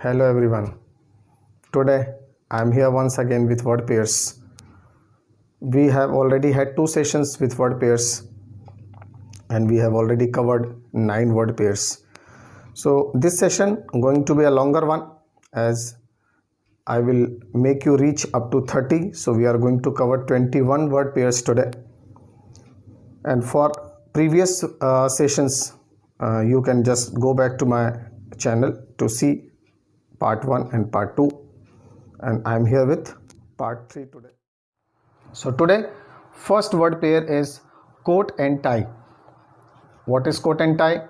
Hello everyone. Today I am here once again with word pairs. We have already had 2 sessions with word pairs and we have already covered 9 word pairs. So this session going to be a longer one as I will make you reach up to 30. So we are going to cover 21 word pairs today. And for previous sessions you can just go back to my channel to see part 1 and part 2, and I am here with part 3 today. So today first word pair is coat and tie. What is coat and tie?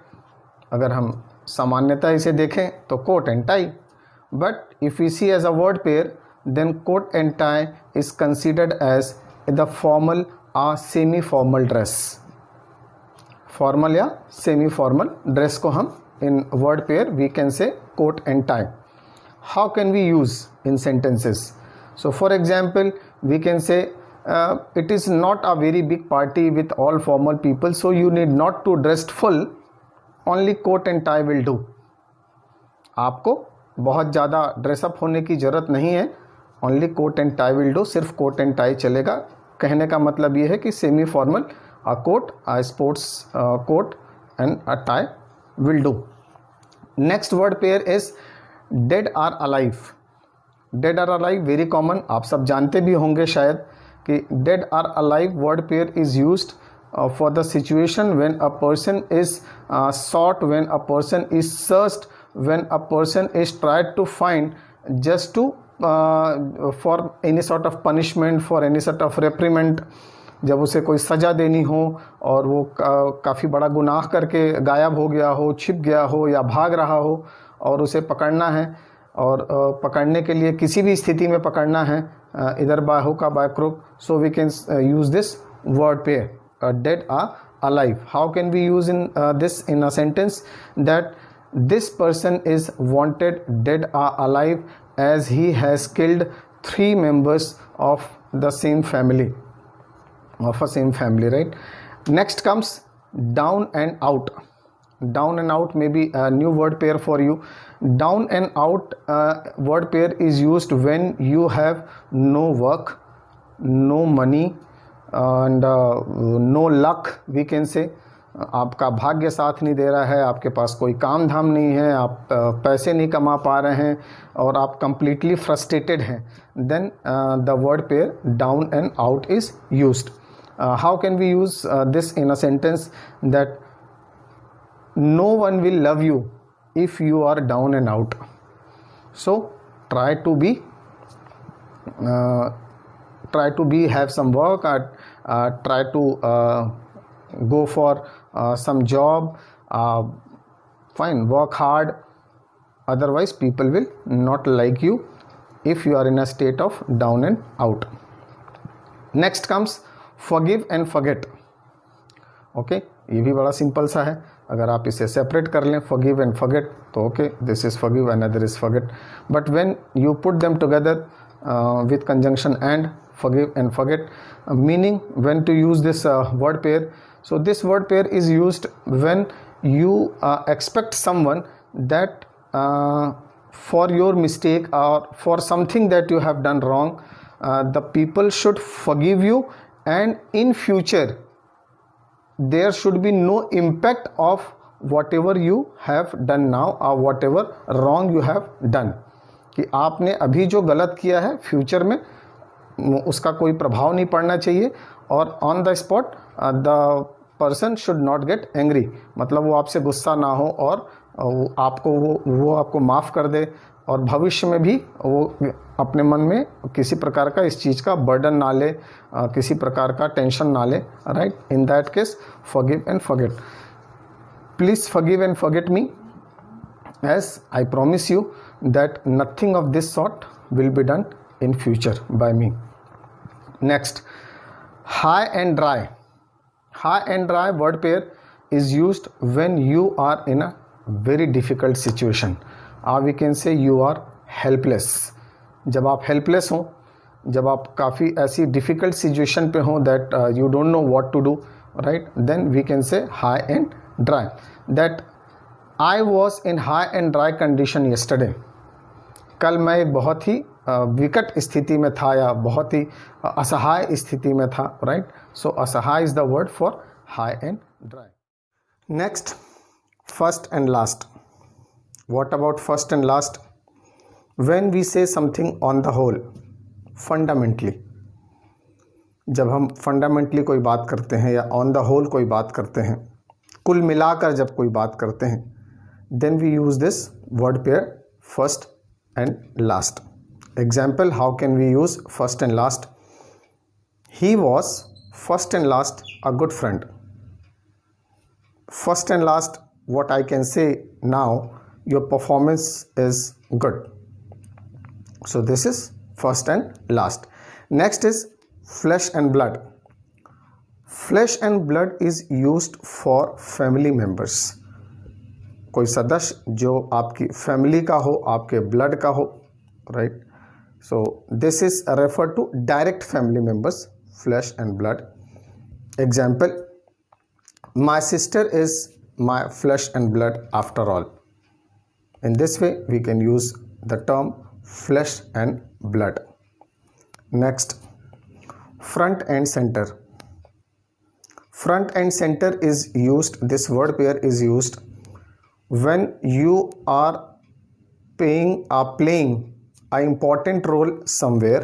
अगर हम सामान्यतः इसे देखें तो coat and tie, but if we see as a word pair then coat and tie is considered as the formal or semi formal dress. Formal या semi formal dress को हम in word pair we can say coat and tie. How can we use in sentences? So for example we can say it is not a very big party with all formal people, so you need not to dressed full, only coat and tie will do. आपको बहुत ज़्यादा dress up होने की ज़रूरत नहीं है, only coat and tie will do. सिर्फ coat and tie चलेगा. कहने का मतलब ये है कि semi formal a coat, a sports coat and a tie will do. Next word pair is dead or alive. Dead or alive very common, आप सब जानते भी होंगे शायद कि dead or alive word pair is used for the situation when a person is sought, when a person is searched, when a person is tried to find just to for any sort of punishment, for any sort of reprimand. जब उसे कोई सज़ा देनी हो और वो काफ़ी बड़ा गुनाह करके गायब हो गया हो, छिप गया हो या भाग रहा हो और उसे पकड़ना है, और पकड़ने के लिए किसी भी स्थिति में पकड़ना है, इधर by hook by crook, so we can use this word pair dead or alive. How can we use in this in a sentence? That this person is wanted dead or alive as he has killed 3 members of the same family. Of a same family, right? Next comes down and out. Down and out may be a new word pair for you. Down and out word pair is used when you have no work, no money and no luck, we can say. आपका भाग्य साथ नहीं दे रहा है, आपके पास कोई काम धाम नहीं है, आप पैसे नहीं कमा पा रहे हैं और आप completely frustrated हैं, then the word pair down and out is used. How can we use this in a sentence? That no one will love you if you are down and out. So try to be have some work, try to go for some job, fine, work hard, otherwise people will not like you if you are in a state of down and out. Next comes forgive and forget. Okay, ये भी बड़ा simple सा है. अगर आप इसे separate कर लें forgive and forget तो okay, this is forgive another is forget. But when you put them together with conjunction and forgive and forget, meaning when to use this word pair. So this word pair is used when you expect someone that for your mistake or for something that you have done wrong, the people should forgive you, and in future there should be no impact of whatever you have done now or whatever wrong you have done. कि आपने अभी जो गलत किया है future में उसका कोई प्रभाव नहीं पड़ना चाहिए, और on the spot the person should not get angry. मतलब वो आपसे गुस्सा ना हो और आपको वो आपको माफ़ कर दे, और भविष्य में भी वो अपने मन में किसी प्रकार का इस चीज़ का बर्डन ना ले, किसी प्रकार का टेंशन ना ले. Right? In that case forgive and forget. Please forgive and forget me, as I promise you that nothing of this sort will be done in future by me. Next, high and dry. High and dry word pair is used when you are in a very difficult situation, or we can say you are helpless. जब आप helpless हो, जब आप काफ़ी ऐसी difficult situation पे हो that you don't know what to do, right? Then we can say high and dry. That I was in high and dry condition yesterday. कल मैं एक बहुत ही विकट स्थिति में था या बहुत ही असहाय स्थिति में था, राइट? सो असहाय is the word for high and dry. Next, first and last. What about first and last? When we say something on the whole, fundamentally, जब हम फंडामेंटली कोई बात करते हैं या ऑन द होल कोई बात करते हैं, कुल मिलाकर जब कोई बात करते हैं, then we use this word pair first and last. Example, how can we use first and last? He was first and last a good friend. First and last, what I can say now, your performance is good. So this is first and last. Next is flesh and blood. Flesh and blood is used for family members. कोई सदस्य जो आपकी family का हो, आपके blood का हो, right? So this is referred to direct family members, flesh and blood. Example, my sister is my flesh and blood after all. In this way we can use the term flesh and blood. Next, front and center. Front and center is used, this word pair is used when you are playing an important role somewhere.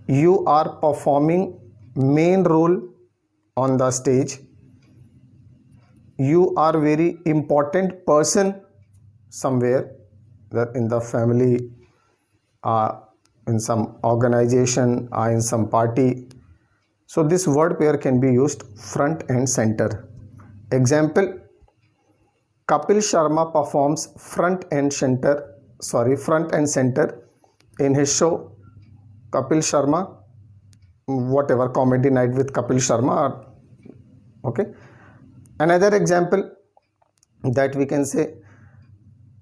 You are performing main role on the stage. You are very important person somewhere, that in the family, in some organization, in some party. So this word pair can be used front and center. Example, Kapil Sharma performs front and center in his show Kapil Sharma, whatever, Comedy Night with Kapil Sharma, okay. Another example that we can say,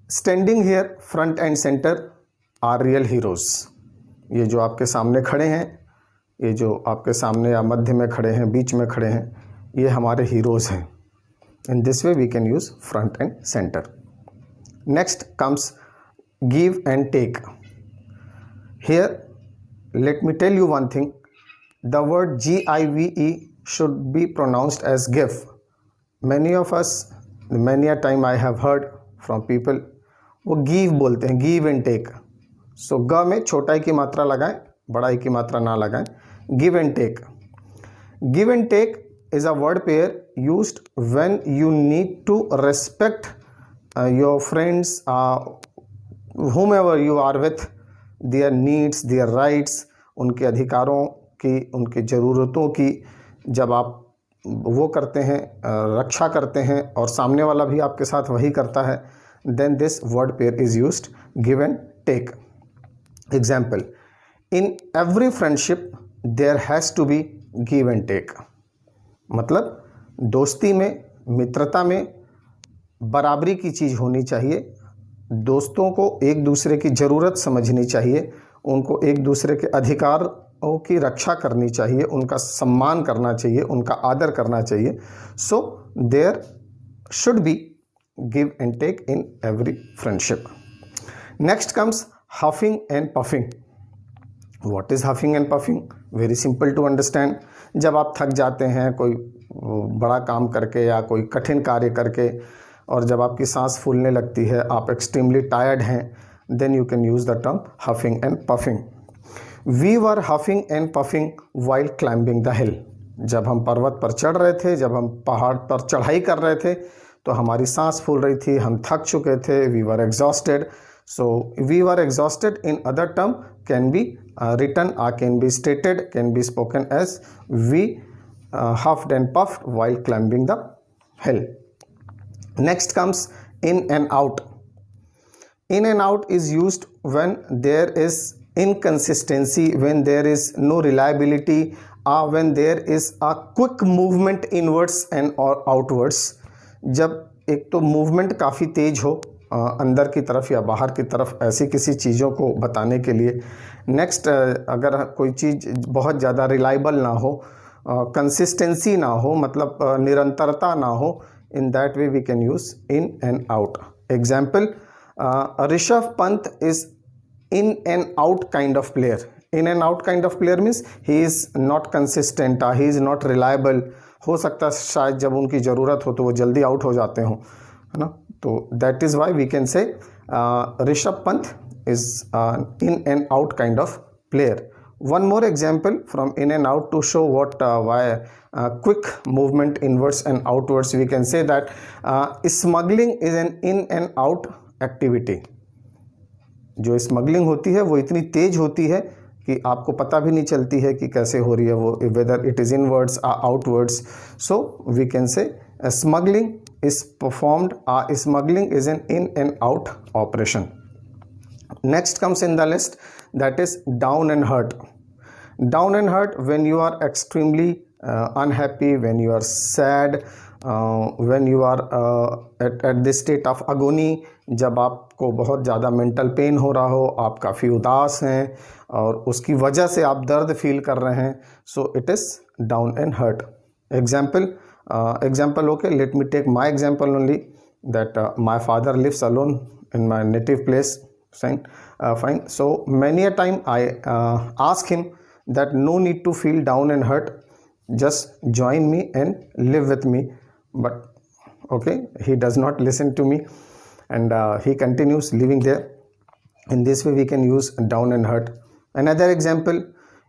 standing here front and center are real heroes. ये जो आपके सामने खड़े हैं, ये जो आपके सामने या मध्य में खड़े हैं, बीच में खड़े हैं, ये हमारे हीरोज हैं. In this way we can use front and center. Next comes give and take. Here let me tell you one thing. The word give should be pronounced as give. Many of us, many a time I have heard from people, वो give बोलते हैं, give and take. So ग में छोटाई की मात्रा लगाएं, बड़ाई की मात्रा ना लगाएं. Give and take. Give and take is a word pair used when you need to respect your friends, whomever you are with, their needs, their rights, उनके अधिकारों की, उनकी ज़रूरतों की जब आप वो करते हैं, रक्षा करते हैं और सामने वाला भी आपके साथ वही करता है, then this word pair is used, give and take. Example, in every friendship there has to be give and take. मतलब दोस्ती में, मित्रता में बराबरी की चीज़ होनी चाहिए. दोस्तों को एक दूसरे की ज़रूरत समझनी चाहिए, उनको एक दूसरे के अधिकारों की रक्षा करनी चाहिए, उनका सम्मान करना चाहिए, उनका आदर करना चाहिए. So there should be give and take in every friendship. Next comes huffing and puffing. What is huffing and puffing? Very simple to understand. जब आप थक जाते हैं कोई बड़ा काम करके या कोई कठिन कार्य करके और जब आपकी सांस फूलने लगती है, आप एक्सट्रीमली टायर्ड हैं, then you can use the term huffing and puffing. We were huffing and puffing while climbing the hill. जब हम पर्वत पर चढ़ रहे थे, जब हम पहाड़ पर चढ़ाई कर रहे थे, तो हमारी सांस फूल रही थी, हम थक चुके थे. We were exhausted. So we were exhausted in other term can be written or can be stated, can be spoken as we huffed and puffed while climbing the hill. Next comes in and out. In and out is used when there is inconsistency, when there is no reliability, or when there is a quick movement inwards and or outwards. जब एक तो movement काफ़ी तेज हो अंदर की तरफ या बाहर की तरफ, ऐसी किसी चीज़ों को बताने के लिए. नेक्स्ट, अगर कोई चीज़ बहुत ज़्यादा रिलायबल ना हो, कंसिस्टेंसी ना हो, मतलब निरंतरता ना हो, in that way we can use in and out. Example, Rishabh Pant is in and out kind of player. In and out kind of player means he is not consistent, he is not reliable. हो सकता है शायद जब उनकी ज़रूरत हो तो वो जल्दी आउट हो जाते हों, है ना. तो that is why we can say Rishabh Pant is in and out kind of player. One more example from in and out to show what why quick movement inwards and outwards. We can say that smuggling is an in and out activity. जो smuggling होती है वो इतनी तेज होती है कि आपको पता भी नहीं चलती है कि कैसे हो रही है वो, वेदर इट इज़ इनवर्ड्स और outwards. So we can say smuggling is performed, smuggling is an in and out operation. Next comes in the list, that is down and hurt. Down and hurt when you are extremely unhappy, when you are sad, when you are at this state of agony, जब आपको बहुत ज़्यादा mental pen हो रहा हो, आप काफ़ी उदास हैं और उसकी वजह से आप दर्द फील कर रहे हैं, so it is down and hurt. Example, okay, let me take my example only, that my father lives alone in my native place. Fine. So many a time I ask him that no need to feel down and hurt, just join me and live with me, but okay, he does not listen to me and he continues living there. In this way we can use down and hurt. Another example,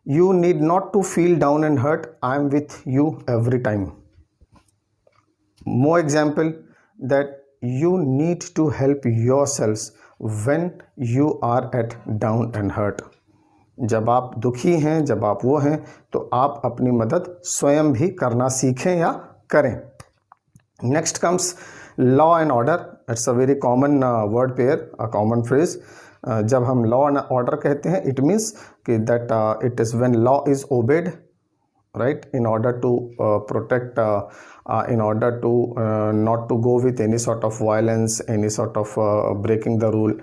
you need not to feel down and hurt, I am with you every time. More example, that you need to help yourselves when you are at down and hurt. जब आप दुखी हैं, जब आप वो हैं, तो आप अपनी मदद स्वयं भी करना सीखें या करें. Next comes law and order. It's a very common word pair, a common phrase. जब हम लॉ एंड ऑर्डर कहते हैं, इट मीन्स कि that it is when law is obeyed, right, in order to protect, in order to not to go with any sort of violence, any sort of breaking the rule.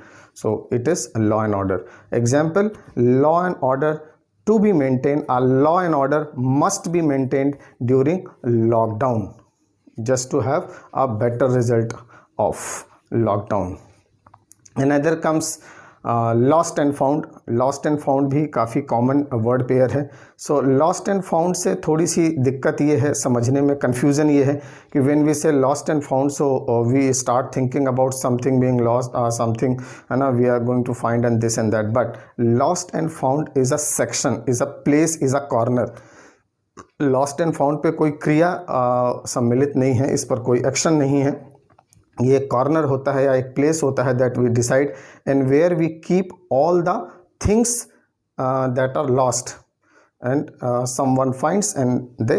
So it is law and order. Example, law and order to be maintained, a law and order must be maintained during lockdown just to have a better result of lockdown. Another comes lost and found. Lost and found भी काफ़ी common word pair है. So lost and found से थोड़ी सी दिक्कत ये है, समझने में कन्फ्यूज़न ये है कि when we say lost and found, so we start thinking about something being lost और समथिंग, है ना, we are going to find and this and that. But lost and found is a section, is a place, is a corner. Lost and found पे कोई क्रिया सम्मिलित नहीं है, इस पर कोई एक्शन नहीं है. ये एक कॉर्नर होता है या एक प्लेस होता है that we decide and where we keep all the things that are lost and someone finds and they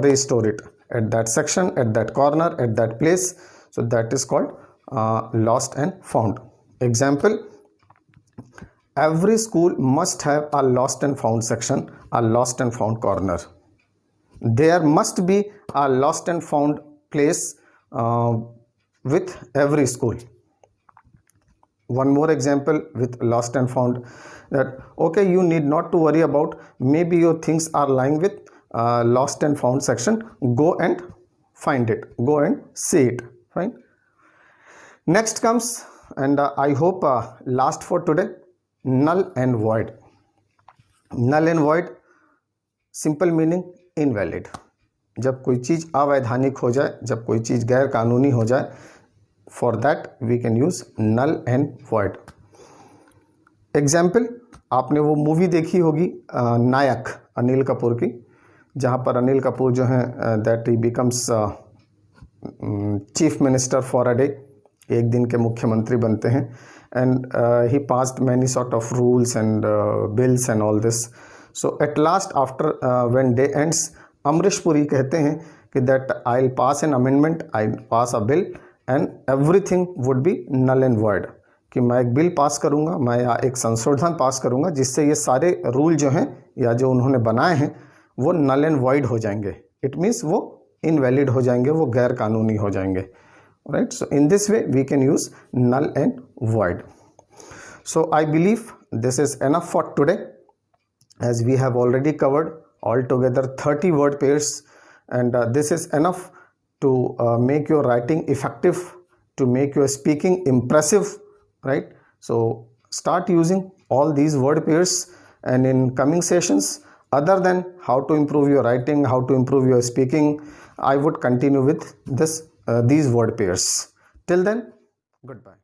restore it at that section, at that corner, at that place. So that is called lost and found. Example, every school must have a lost and found section, a lost and found corner. There must be a lost and found place with every school. One more example with lost and found, that okay, you need not to worry about, maybe your things are lying with lost and found section, go and find it, go and see it. Fine. Next comes, and I hope last for today, null and void. Null and void, simple meaning invalid. जब कोई चीज़ अवैधानिक हो जाए, जब कोई चीज़ गैर कानूनी हो जाए, for that we can use null and void. Example, आपने वो मूवी देखी होगी नायक, अनिल कपूर की, जहाँ पर अनिल कपूर जो हैं that he becomes chief minister for a day, एक दिन के मुख्यमंत्री बनते हैं, and he passed many sort of rules and bills and all this. So at last after when day ends, Amrish Puri कहते हैं कि that I will pass an amendment, I pass a bill and everything would be null and void. कि मैं एक bill pass करूंगा, मैं एक संशोधन पास करूंगा जिससे ये सारे रूल जो हैं या जो उन्होंने बनाए हैं वो नल एंड वॉइड हो जाएंगे. इट मीन्स वो इनवैलिड हो जाएंगे, वो गैर कानूनी हो जाएंगे. Right. So in this way we can use null and void. So I believe this is enough for today, as we have already covered altogether 30 word pairs, and this is enough to make your writing effective, to make your speaking impressive, right? So start using all these word pairs, and in coming sessions, other than how to improve your writing, how to improve your speaking, I would continue with these word pairs. Till then, goodbye.